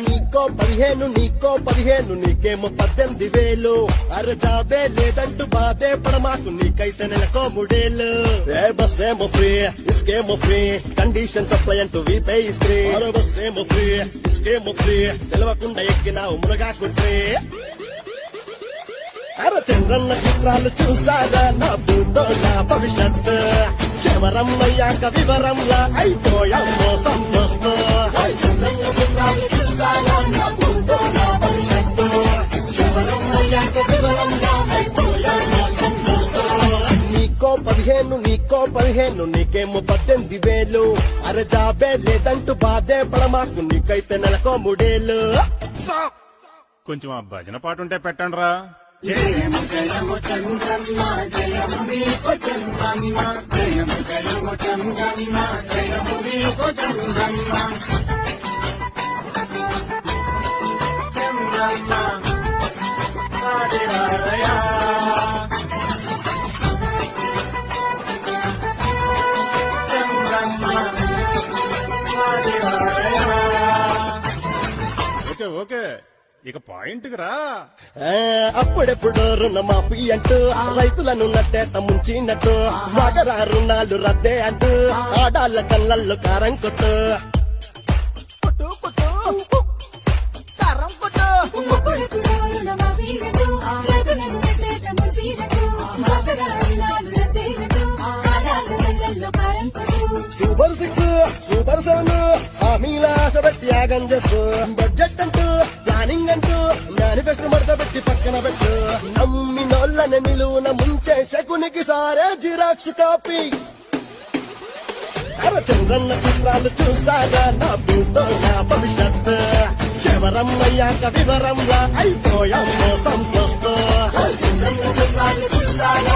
నీకో 15 నీకేమో 18,000. అరే జాబే లేదంటూ బాధే పడమాకు, నీకైతే నెలకో 3,000. ఏ బస్ ఏమో ఫ్రీ, ఇసుకేమో ఫ్రీ, కండిషన్ సప్లై అంటూ వీపే ఇస్త్రీ. అరే బస్ ఏమో ఫ్రీ, ఇసుకేమో ఫ్రీ, తెలవకుండా ఎక్కినావు మునగాకుంట్రీ. అరే చంద్రన్న చిత్రాలు చూసారా నా భూతో నా భవిష్యత్, శవరం అయ్యాక వివరంలా అయిపోయామో సంతోష్. చంద్రన్న చిత్రాలు చూసారా నా భూతో నా భవిష్యత్, శవరం అయ్యాక వివరంలా అయిపోయామో సంతోష్. నీకో 15 నీకేమో 18,000. అరే జాబే లేదంటూ బాధే పడమాకు, నీకైతే నెలకో 3,000. కొంచెం ఆ భజన పాట ఉంటే పెట్టండి రా. జయము జయము చంద్రన్న జయము నీకు చంద్రన్న, జయము జయము చంద్రన్న జయము నీకు చంద్రన్న. చంద్రన్న ఆడిరారయా, చంద్రన్న ఆడిరారయా. ఓకే ఓకే, ఇక పాయింట్ కి రా. అప్పుడెప్పుడు రుణమాఫీ అంటూ రైతులను నట్టేట ముంచినట్టు, మగరా రుణాలు రద్దే అంటూ ఆడాళ్ళ కళ్ళల్లో కారం కొట్టు. కారం కొట్టు. అప్పుడెప్పుడో రుణమాఫీనట్టు, రైతులను నట్టేట ముంచినట్టు, మగరా రుణాలు రద్దేనట్టు, ఆడాళ్ళ కళ్ళల్లో కారం కొట్టు. సూపర్ 6 సూపర్ 7 హామీల ఆశ పెట్టి యాగం చేస్తూ, బడ్జెట్ అంటూ ప్లానింగ్ అంటూ మేనిఫెస్టో మడత పెట్టి పక్కన పెట్టు. నమ్మినోళ్ళని నిలువున ముంచే శకునికి సారే జిరాక్స్ కాపీ. అరే చంద్రన్న చిత్రాలు చూసారా నా భూతో నా భవిష్యత్, శవరం అయ్యాక వివరంలా అయిపోయామో సంతోష్. చంద్రన్న చిత్రాలు చూసారా